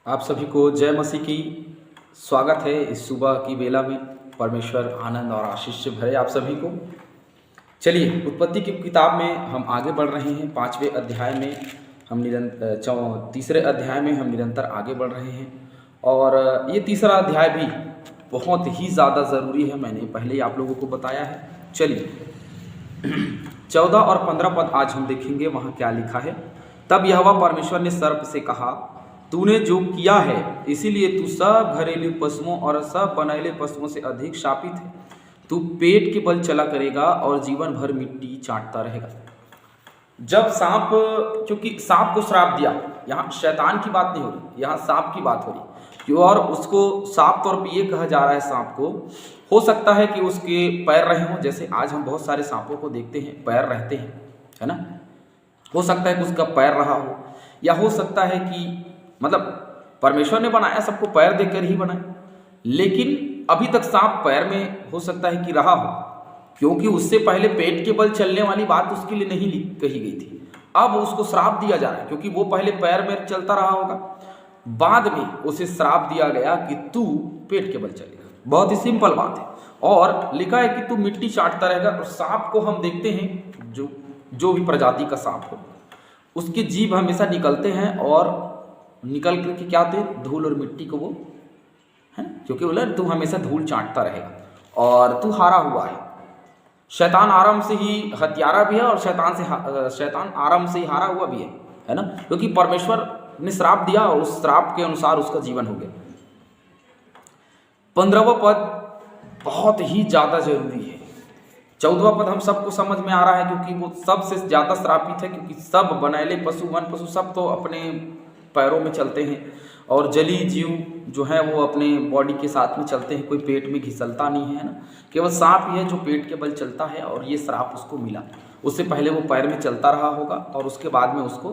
आप सभी को जय मसीह की स्वागत है। इस सुबह की बेला में परमेश्वर आनंद और आशीष से भरे आप सभी को। चलिए, उत्पत्ति की किताब में हम आगे बढ़ रहे हैं। 5वें अध्याय में हम तीसरे अध्याय में हम निरंतर आगे बढ़ रहे हैं और ये तीसरा अध्याय भी बहुत ही ज़्यादा ज़रूरी है। मैंने पहले ही आप लोगों को बताया है। चलिए 14 और 15 पद आज हम देखेंगे, वहाँ क्या लिखा है। तब यहोवा परमेश्वर ने सर्प से कहा, तूने जो किया है इसीलिए तू सब घरेलू पशुओं और सब बनैले पशुओं से अधिक शापित है। तू पेट के बल चला करेगा और जीवन भर मिट्टी चाटता रहेगा। जब सांप, क्योंकि सांप को श्राप दिया, यहाँ शैतान की बात नहीं हो रही, यहाँ सांप की बात हो रही क्यों, और उसको साफ तौर पे ये कहा जा रहा है सांप को। हो सकता है कि उसके पैर रहे हों, जैसे आज हम बहुत सारे सांपों को देखते हैं पैर रहते हैं, है ना। हो सकता है कि उसका पैर रहा हो, या हो सकता है कि मतलब परमेश्वर ने बनाया, सबको पैर देकर ही बनाया, लेकिन अभी तक सांप पैर में हो सकता है कि रहा हो, क्योंकि उससे पहले पेट के बल चलने वाली बात उसके लिए नहीं कही गई थी। अब उसको श्राप दिया जा रहा है क्योंकि वो पहले पैर में चलता रहा होगा, बाद में उसे श्राप दिया गया कि तू पेट के बल चलेगा। बहुत ही सिंपल बात है। और लिखा है कि तू मिट्टी चाटता रहेगा। और सांप को हम देखते हैं, जो भी प्रजाति का सांप हो, उसके जीभ हमेशा निकलते हैं और निकल करके क्या होते हैं, धूल और मिट्टी को वो है, क्योंकि बोला तू हमेशा धूल चाटता रहेगा और तू हारा हुआ है। शैतान आराम से ही हत्यारा भी है और शैतान आराम से ही हारा हुआ भी है ना, क्योंकि परमेश्वर ने श्राप दिया और उस श्राप के अनुसार उसका जीवन हो गया। 15वां पद बहुत ही ज़्यादा जरूरी है। 14वां पद हम सबको समझ में आ रहा है क्योंकि वो सबसे ज़्यादा श्रापित है, क्योंकि सब बनैले पशु, वन पशु सब तो अपने पैरों में चलते हैं और जलीय जीव जो है वो अपने बॉडी के साथ में चलते हैं, कोई पेट में घिसलता नहीं है ना। केवल सांप ही है जो पेट के बल चलता है और ये श्राप उसको मिला। उससे पहले वो पैर में चलता रहा होगा और उसके बाद में उसको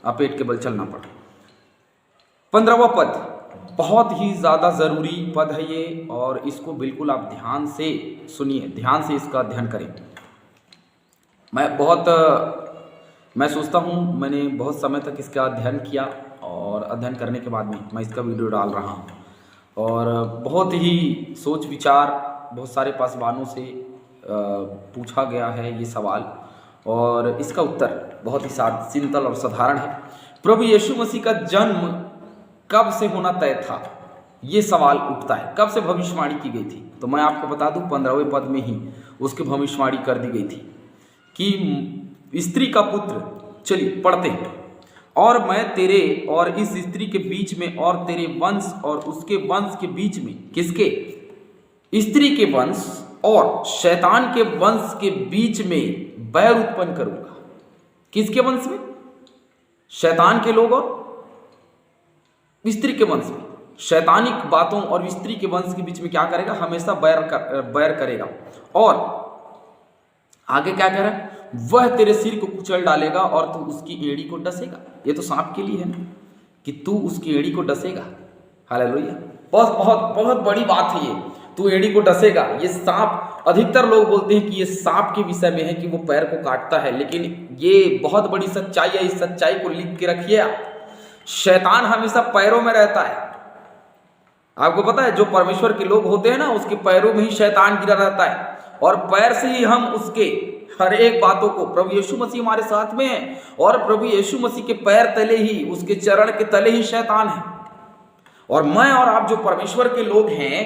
पेट के बल चलना पड़ा। 15वां पद बहुत ही ज़्यादा ज़रूरी पद है ये, और इसको बिल्कुल आप ध्यान से सुनिए, ध्यान से इसका अध्ययन करें। मैं सोचता हूँ, मैंने बहुत समय तक इसका अध्ययन किया और अध्ययन करने के बाद में मैं इसका वीडियो डाल रहा हूँ। और बहुत ही सोच विचार बहुत सारे पासवानों से पूछा गया है ये सवाल, और इसका उत्तर बहुत ही सिंपल और साधारण है। प्रभु यीशु मसीह का जन्म कब से होना तय था, ये सवाल उठता है। कब से भविष्यवाणी की गई थी, तो मैं आपको बता दूं 15वें पद में ही उसकी भविष्यवाणी कर दी गई थी कि स्त्री का पुत्र, चलिए पढ़ते हैं, और मैं तेरे और इस स्त्री के बीच में और तेरे वंश और उसके वंश के बीच में, किसके, स्त्री के वंश और शैतान के वंश के बीच में बैर उत्पन्न करूंगा। किसके वंश में, शैतान के लोग और स्त्री के वंश में। शैतानिक बातों और स्त्री के वंश के बीच में क्या करेगा, हमेशा बैर करेगा। और आगे क्या कह रहा है, वह तेरे सिर को कुचल डालेगा और तू उसकी एड़ी को डसेगा। ये तो सांप के लिए है ना, कि तू उसकी एड़ी को डसेगा। हालेलुया। बहुत बहुत बहुत बड़ी बात है ये, तू एड़ी को डसेगा। ये सांप, अधिकतर लोग बोलते हैं कि ये सांप के विषय में है कि वो पैर को काटता है, लेकिन ये बहुत बड़ी सच्चाई है। इस सच्चाई को लिख के रखिए आप। शैतान हमेशा पैरों में रहता है। आपको पता है, जो परमेश्वर के लोग होते हैं ना, उसके पैरों में ही शैतान गिरा रहता है, और पैर से ही हम उसके हर एक बातों को, प्रभु यीशु मसीह हमारे साथ में है और प्रभु यीशु मसीह के पैर तले ही, उसके चरण के तले ही शैतान है। और मैं और आप जो परमेश्वर के लोग हैं,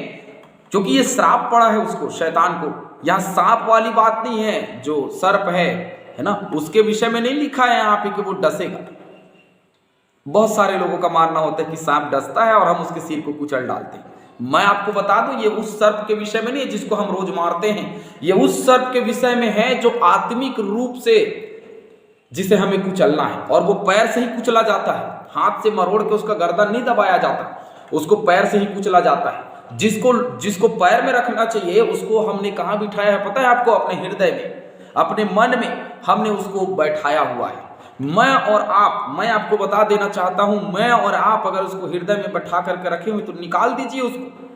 क्योंकि ये श्राप पड़ा है उसको, शैतान को। यहाँ सांप वाली बात नहीं है, जो सर्प है ना, उसके विषय में नहीं लिखा है यहाँ पे कि वो डसेगा। बहुत सारे लोगों का मानना होता है कि सांप डसता है और हम उसके सिर को कुचल डालते हैं। मैं आपको बता दूं, ये उस सर्प के विषय में नहीं है जिसको हम रोज मारते हैं। ये उस सर्प के विषय में है जो आत्मिक रूप से, जिसे हमें कुचलना है, और वो पैर से ही कुचला जाता है। हाथ से मरोड़ के उसका गर्दन नहीं दबाया जाता, उसको पैर से ही कुचला जाता है। जिसको पैर में रखना चाहिए उसको हमने कहाँ बिठाया है पता है आपको, अपने हृदय में, अपने मन में हमने उसको बैठाया हुआ है। मैं आपको बता देना चाहता हूं, मैं और आप अगर उसको हृदय में बैठा करके रखे हुए तो निकाल दीजिए उसको।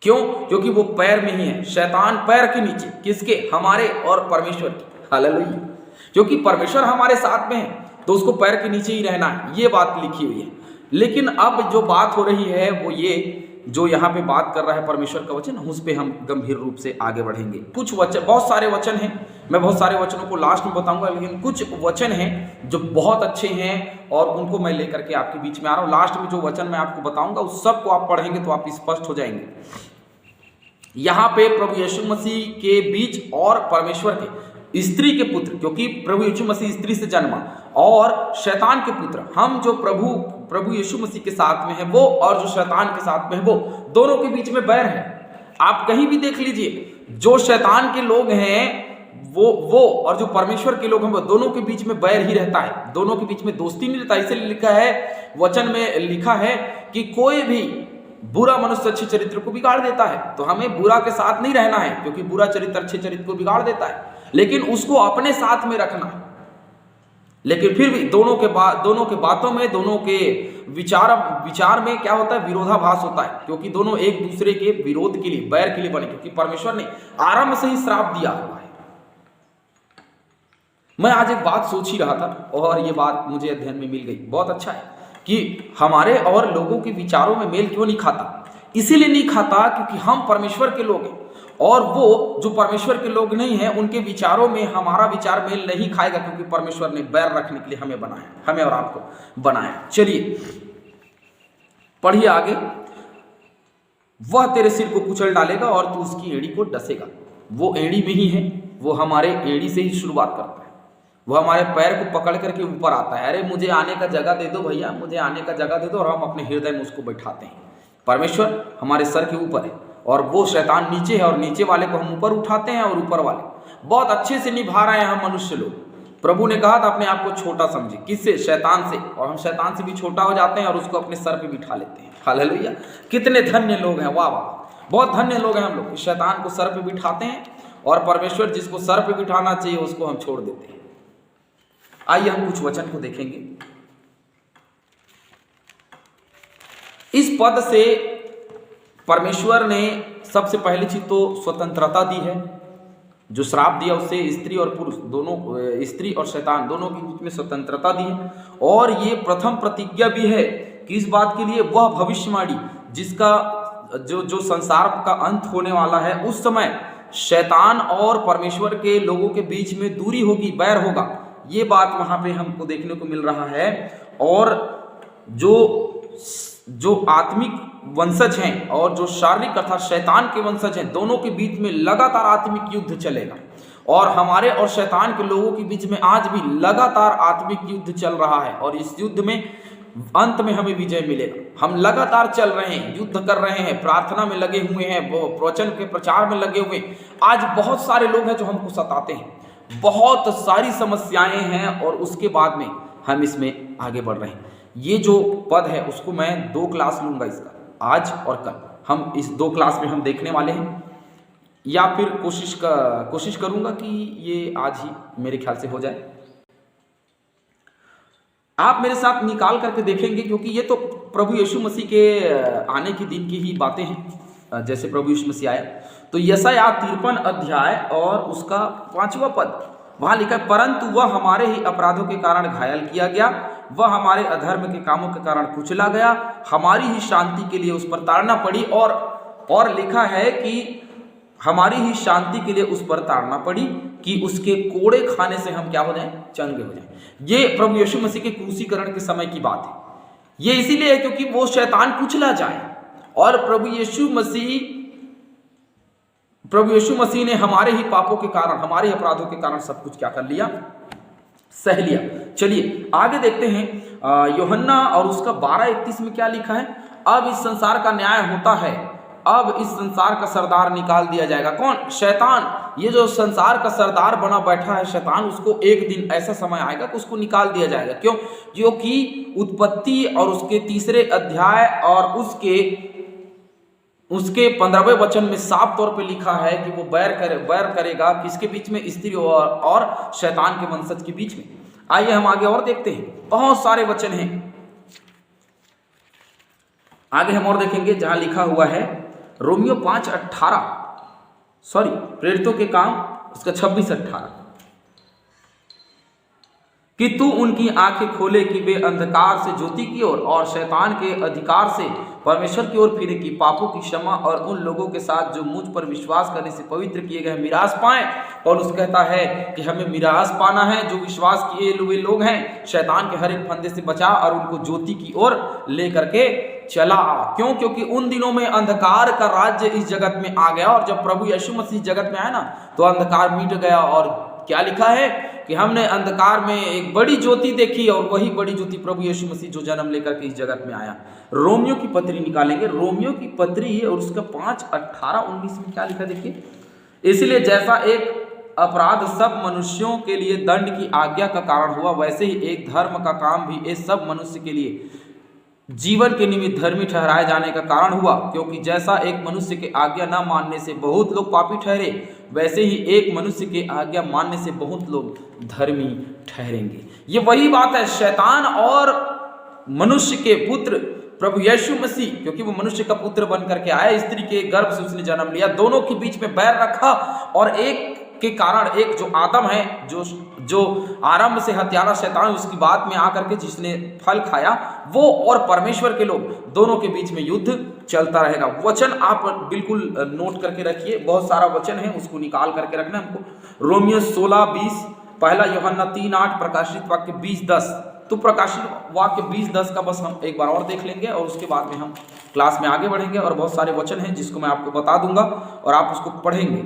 क्यों? क्योंकि वो पैर में ही है। शैतान पैर के नीचे, किसके, हमारे और परमेश्वर के। हालेलुया। क्योंकि परमेश्वर हमारे साथ में है, तो उसको पैर के नीचे ही रहना है, ये बात लिखी हुई है। लेकिन अब जो बात हो रही है वो ये, जो यहाँ पे बात कर रहा है परमेश्वर का वचन, उस पे हम गंभीर रूप से आगे बढ़ेंगे। कुछ वचन, बहुत सारे वचन हैं, मैं बहुत सारे वचनों को लास्ट में बताऊंगा, लेकिन कुछ वचन हैं जो बहुत अच्छे हैं और उनको मैं लेकर के आपके बीच में आ रहा हूँ। लास्ट में जो वचन मैं आपको बताऊंगा उस सबको आप पढ़ेंगे तो आप स्पष्ट हो जाएंगे। यहाँ पे प्रभु यीशु मसीह के बीच और परमेश्वर के, स्त्री के पुत्र, क्योंकि प्रभु यीशु मसीह स्त्री से जन्मा, और शैतान के पुत्र, हम जो प्रभु यीशु मसीह के साथ में है वो और जो शैतान के साथ में है वो, दोनों के बीच में बैर है। आप कहीं भी देख लीजिए, जो शैतान के लोग हैं वो और जो परमेश्वर के लोग हैं वो, दोनों के बीच में बैर ही रहता है, दोनों के बीच में दोस्ती नहीं रहता। इसलिए लिखा है, वचन में लिखा है कि कोई भी बुरा मनुष्य अच्छे चरित्र को बिगाड़ देता है। तो हमें बुरा के साथ नहीं रहना है, क्योंकि बुरा चरित्र अच्छे चरित्र को बिगाड़ देता है, लेकिन उसको अपने साथ में रखना है। लेकिन फिर भी दोनों के बातों में, दोनों के विचार में क्या होता है, विरोधाभास होता है, क्योंकि दोनों एक दूसरे के विरोध के लिए, बैर के लिए बने, क्योंकि परमेश्वर ने आरंभ से ही श्राप दिया हुआ है। मैं आज एक बात सोच ही रहा था और ये बात मुझे अध्ययन में मिल गई। बहुत अच्छा है कि हमारे और लोगों के विचारों में मेल क्यों नहीं खाता। इसीलिए नहीं खाता क्योंकि हम परमेश्वर के लोग हैं, और वो जो परमेश्वर के लोग नहीं हैं उनके विचारों में हमारा विचार मेल नहीं खाएगा, क्योंकि परमेश्वर ने बैर रखने के लिए हमें बनाया, हमें और आपको बनाया। चलिए पढ़िए आगे। वह तेरे सिर को कुचल डालेगा और तू उसकी एड़ी को डसेगा। वो एड़ी में ही है, वो हमारे एड़ी से ही शुरुआत करता है, वो हमारे पैर को पकड़ करके ऊपर आता है। अरे मुझे आने का जगह दे दो भैया, मुझे आने का जगह दे दो, और हम अपने हृदय में उसको बैठाते हैं। परमेश्वर हमारे सर के ऊपर है और वो शैतान नीचे है, और नीचे वाले को हम ऊपर उठाते हैं, और ऊपर वाले बहुत अच्छे से निभा रहे हैं हम मनुष्य लोग। प्रभु ने कहा था अपने आप को छोटा समझे, किससे? शैतान से, और हम शैतान से भी छोटा हो जाते हैं और उसको अपने सर पे बिठा लेते हैं। हालेलुया! कितने धन्य लोग हैं, वाह वाह, बहुत धन्य लोग हैं हम लोग, शैतान को सर पे बिठाते हैं, और परमेश्वर जिसको सर पे बिठाना चाहिए उसको हम छोड़ देते हैं। आइए हम कुछ वचन को देखेंगे। इस पद से परमेश्वर ने सबसे पहली चीज तो स्वतंत्रता दी है। जो श्राप दिया उससे स्त्री और पुरुष दोनों, स्त्री और शैतान दोनों के बीच में स्वतंत्रता दी है। और ये प्रथम प्रतिज्ञा भी है कि इस बात के लिए वह भविष्यवाणी जिसका जो संसार का अंत होने वाला है, उस समय शैतान और परमेश्वर के लोगों के बीच में दूरी होगी, बैर होगा। ये बात वहां पे हमको देखने को मिल रहा है। और जो आत्मिक वंशज हैं और जो शारीरिक अर्थात शैतान के वंशज हैं, दोनों के बीच में लगातार आत्मिक युद्ध चलेगा। और हमारे और शैतान के लोगों के बीच में आज भी लगातार आत्मिक युद्ध चल रहा है, और इस युद्ध में अंत में हमें विजय मिलेगा। हम लगातार चल रहे हैं, युद्ध कर रहे हैं, प्रार्थना में लगे हुए हैं, वो वचन के प्रचार में लगे हुए हैं। आज बहुत सारे लोग हैं जो हमको सताते हैं, बहुत सारी समस्याएं हैं, और उसके बाद में हम इसमें आगे बढ़ रहे हैं। ये जो पद है उसको मैं 2 क्लास लूंगा, इसका आज और कल हम इस 2 क्लास में हम देखने वाले हैं, या फिर कोशिश करूंगा कि ये आज ही मेरे ख्याल से हो जाए। आप मेरे साथ निकाल करके देखेंगे, क्योंकि ये तो प्रभु यीशु मसीह के आने के दिन की ही बातें हैं। जैसे प्रभु यीशु मसीह आया, तो यशायाह 53 अध्याय और उसका 5वां पद, वहां लिखा है, परंतु वह हमारे ही अपराधों के कारण घायल किया गया, वह हमारे अधर्म के कामों के कारण कुचला गया, हमारी ही शांति के लिए उस पर ताड़ना पड़ी। और लिखा है कि हमारी ही शांति के लिए उस पर ताड़ना पड़ी, कि उसके कोड़े खाने से हम क्या हो जाएं? चंगे हो जाएं। ये प्रभु यीशु मसीह के क्रूसीकरण के समय की बात है। ये इसीलिए है क्योंकि वो शैतान कुचला जाए, और प्रभु यीशु मसीह ने हमारे ही पापों के कारण, हमारे अपराधों के कारण सब कुछ क्या कर लिया? सह लिया। चलिए आगे देखते हैं यूहन्ना और उसका 12:31 में क्या लिखा है, अब इस संसार का न्याय होता है, अब इस संसार का सरदार निकाल दिया जाएगा। कौन? शैतान। ये जो संसार का सरदार बना बैठा है शैतान, उसको एक दिन ऐसा समय आएगा कि उसको निकाल दिया जाएगा। क्यों? क्योंकि उत्पत्ति और उसके 3 अध्याय और उसके 15वें वचन में साफ तौर पे लिखा है कि वो बैर करेगा किसके बीच में? स्त्री और शैतान के वंशज के बीच में। आइए हम आगे और देखते हैं, बहुत सारे वचन हैं, आगे हम और देखेंगे जहां लिखा हुआ है रोमियो 5:18, प्रेरितों के काम उसका 26:18, कि तू उनकी आंखें खोले कि वे अंधकार से ज्योति की ओर और शैतान के अधिकार से परमेश्वर की ओर फिरे, कि पापों की क्षमा और उन लोगों के साथ जो मुझ पर विश्वास करने से पवित्र किए गए मिरास पाएं। पौलुस कहता है कि हमें मिरास पाना है, जो विश्वास किए हुए लोग हैं शैतान के हर एक फंदे से बचा और उनको ज्योति की ओर लेकर के चला। क्यों? क्योंकि उन दिनों में अंधकार का राज्य इस जगत में आ गया, और जब प्रभु यीशु मसीह जगत में आया ना तो अंधकार मिट गया। और क्या लिखा है कि हमने अंधकार में एक बड़ी ज्योति देखी, और वही बड़ी ज्योति प्रभु यीशु मसीह जो जन्म लेकर के इस जगत में आया। रोमियो की पत्री निकालेंगे, रोमियो की पत्री और उसका 5:18-19 में क्या लिखा देखिए। इसलिए जैसा एक अपराध सब मनुष्यों के लिए दंड की आज्ञा का कारण हुआ, वैसे ही एक धर्म का काम भी इस सब मनुष्य के लिए जीवन के निमित्त धर्मी ठहराए जाने का कारण हुआ। क्योंकि जैसा एक मनुष्य के आज्ञा न मानने से बहुत लोग पापी ठहरे, वैसे ही एक मनुष्य के आज्ञा मानने से बहुत लोग धर्मी ठहरेंगे। ये वही बात है, शैतान और मनुष्य के पुत्र प्रभु यीशु मसीह, क्योंकि वो मनुष्य का पुत्र बन करके आया, स्त्री के गर्भ से उसने जन्म लिया, दोनों के बीच में बैर रखा, और एक के कारण एक जो आदम है, जो आरंभ से हत्यारा शैतान, उसकी बात में आकर के जिसने फल खाया, वो और परमेश्वर के लोग दोनों के बीच में युद्ध चलता रहेगा। वचन आप बिल्कुल नोट करके रखिए, बहुत सारा वचन है, उसको निकाल करके रखना हमको। रोमियो 16:20, पहला यूहन्ना 3:8, प्रकाशित वाक्य 20:10। तो प्रकाशित वाक्य 20:10 का बस हम एक बार और देख लेंगे, और उसके बाद में हम क्लास में आगे बढ़ेंगे। और बहुत सारे वचन हैं जिसको मैं आपको बता दूंगा और आप उसको पढ़ेंगे।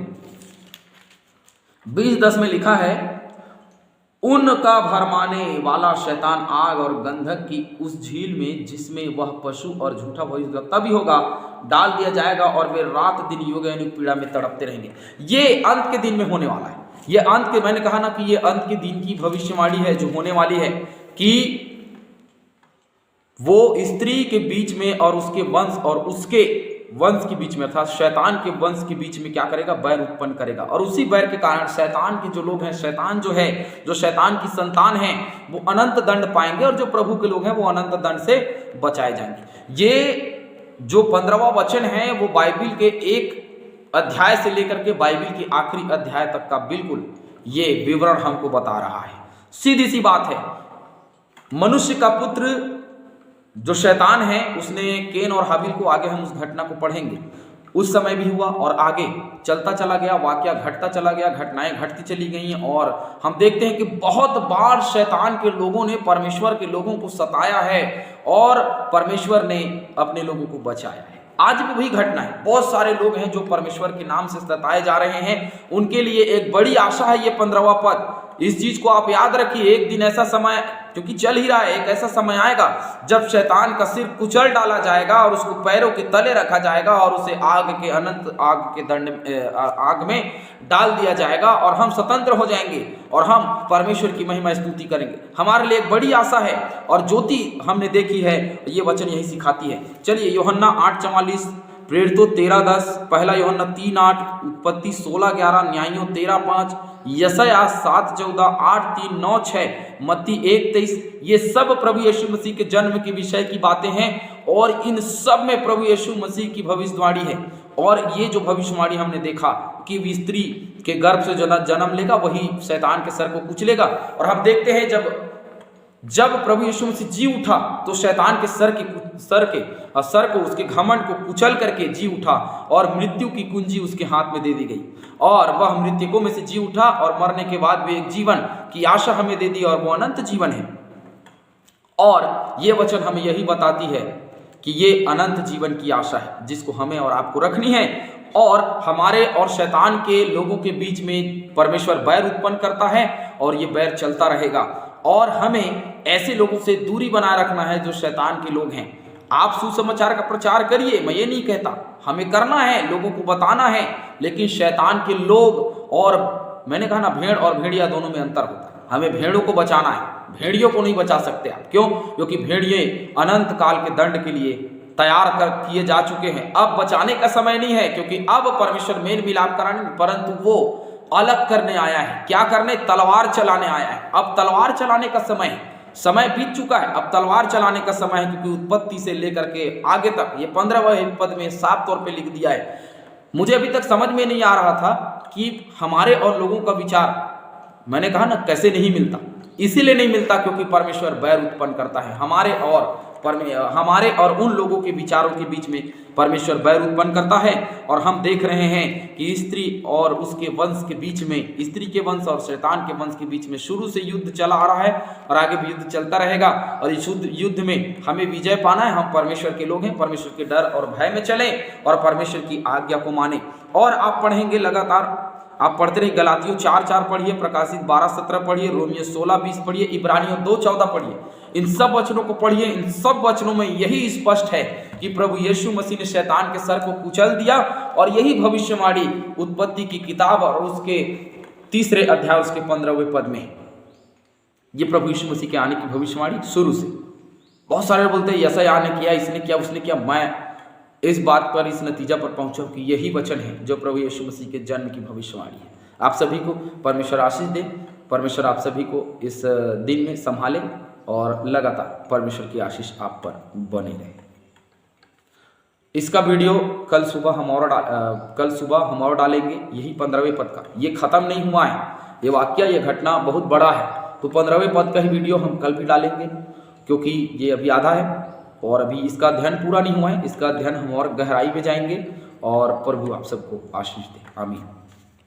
20:10 में लिखा है, उनका भरमाने वाला शैतान आग और गंधक की उस झील में, जिसमें वह पशु और झूठा भविष्यवक्ता भी होगा, डाल दिया जाएगा, और वे रात दिन युग युग पीड़ा में तड़पते रहेंगे। ये अंत के दिन में होने वाला है। ये अंत के, मैंने कहा ना कि ये अंत के दिन की भविष्यवाणी है जो होने वाली है, कि वो स्त्री के बीच में और उसके वंश और उसके वंश के बीच में, अर्थात शैतान के वंश के बीच में क्या करेगा? बैर उत्पन्न करेगा। और उसी बैर के कारण शैतान के जो लोग हैं, शैतान जो है, जो शैतान की संतान है, वो अनंत दंड पाएंगे, और जो प्रभु के लोग हैं वो अनंत दंड से बचाए जाएंगे। ये जो 15वां वचन है वो बाइबिल के एक अध्याय से लेकर के बाइबिल के आखिरी अध्याय तक का बिल्कुल ये विवरण हमको बता रहा है। सीधी सी बात है, मनुष्य का पुत्र जो शैतान है, उसने केन और हाबिल को, आगे हम उस घटना को पढ़ेंगे, उस समय भी हुआ और आगे चलता चला गया, वाकया घटता चला गया, घटनाएं घटती चली गई। और हम देखते हैं कि बहुत बार शैतान के लोगों ने परमेश्वर के लोगों को सताया है, और परमेश्वर ने अपने लोगों को बचाया है। आज भी वही घटना है। बहुत सारे लोग हैं जो परमेश्वर के नाम से सताए जा रहे हैं, उनके लिए एक बड़ी आशा है ये 15वां पद। इस चीज को आप याद रखिए, एक दिन ऐसा समय, क्योंकि चल ही रहा है, एक ऐसा समय आएगा जब शैतान का सिर कुचल डाला जाएगा और उसको पैरों के तले रखा जाएगा, और उसे आग के अनंत आग के दंड आग में डाल दिया जाएगा, और हम स्वतंत्र हो जाएंगे और हम परमेश्वर की महिमा स्तुति करेंगे। हमारे लिए एक बड़ी आशा है, और ज्योति हमने देखी है, ये वचन यही सिखाती है। चलिए, यूहन्ना 8:44, प्रेरितों 13:10, पहला यूहन्ना 3:8, उत्पत्ति 16:11, न्यायों 13:5, यशायाह 7:14, 8:3, 9:6, मत्ती 1:23, ये सब प्रभु यीशु मसीह के जन्म के विषय की बातें हैं, और इन सब में प्रभु यीशु मसीह की भविष्यवाणी है। और ये जो भविष्यवाणी हमने देखा कि स्त्री के गर्भ से जो जन्म लेगा वही शैतान के सर को कुचलेगा, और हम देखते हैं जब प्रभु यीशु मसीह जी उठा तो शैतान के सर को उसके घमंड को कुचल करके जी उठा, और मृत्यु की कुंजी उसके हाथ में दे दी गई, और वह मृतकों में से जी उठा, और मरने के बाद भी एक जीवन की आशा हमें दे दी, और वो अनंत जीवन है। और ये वचन हमें यही बताती है कि ये अनंत जीवन की आशा है जिसको हमें और आपको रखनी है, और हमारे और शैतान के लोगों के बीच में परमेश्वर बैर उत्पन्न करता है, और ये बैर चलता रहेगा, और हमें ऐसे लोगों से दूरी बनाए रखना है जो शैतान के लोग हैं। आप सुसमाचार का प्रचार करिए, मैं ये नहीं कहता, हमें करना है, लोगों को बताना है, लेकिन शैतान के लोग, और मैंने कहा ना, भेड़ और भेड़िया दोनों में अंतर होता है। हमें भेड़ों को बचाना है, भेड़ियों को नहीं बचा सकते आप। क्यों? क्योंकि भेड़िए अनंत काल के दंड के लिए तैयार कर किए जा चुके हैं। अब बचाने का समय नहीं है, क्योंकि अब परमेश्वर मेल मिलाप कराने, परंतु वो अलग करने आया है। क्या करने? तलवार चलाने आया है। अब तलवार चलाने का समय बीत चुका है, अब तलवार चलाने का समय है, क्योंकि उत्पत्ति से लेकर के आगे तक ये 15वें पद में साफ तौर पे लिख दिया है। मुझे अभी तक समझ में नहीं आ रहा था कि हमारे और लोगों का विचार, मैंने कहा ना, कैसे नहीं मिलता। इसीलिए नहीं मिलता क्योंकि परमेश्वर बैर उत्पन्न करता है हमारे और उन लोगों के विचारों के बीच में परमेश्वर बैर उत्पन्न करता है। और हम देख रहे हैं कि स्त्री और उसके वंश के बीच में, स्त्री के वंश और शैतान के वंश के बीच में शुरू से युद्ध चला आ रहा है और आगे भी युद्ध चलता रहेगा। और इस युद्ध में हमें विजय पाना है। हम परमेश्वर के लोग हैं, परमेश्वर के डर और भय में चलें और परमेश्वर की आज्ञा को माने। और आप पढ़ेंगे लगातार, आप पढ़ते रहिए, गलातियों 4:4 पढ़िए, प्रकाशित 12:17 पढ़िए, रोमियो 16:20 पढ़िए, इब्रानियों 2:14 पढ़िए। इन सब वचनों को पढ़िए। इन सब वचनों में यही स्पष्ट है कि प्रभु यीशु मसीह ने शैतान के सर को कुचल दिया। और यही भविष्यवाणी उत्पत्ति की किताब और उसके 3 अध्याय उसके 15वें पद में, ये प्रभु यीशु मसीह के आने की भविष्यवाणी शुरू से। बहुत सारे बोलते हैं यशायाह ने किया, इसने किया, उसने किया। मैं इस बात पर, इस नतीजा पर पहुंचा कि यही वचन है जो प्रभु यीशु मसीह के जन्म की भविष्यवाणी है। आप सभी को परमेश्वर आशीष दे। परमेश्वर आप सभी को इस दिन में संभाले और लगातार परमेश्वर की आशीष आप पर बनी रहे। इसका वीडियो कल सुबह हम और डालेंगे, यही 15वें पद का। ये खत्म नहीं हुआ है, ये वाक्य, ये घटना बहुत बड़ा है। तो 15वें पद का ही वीडियो हम कल भी डालेंगे क्योंकि ये अभी आधा है और अभी इसका अध्ययन पूरा नहीं हुआ है। इसका अध्ययन हम और गहराई में जाएंगे और प्रभु आप सबको आशीष दे। आमीन।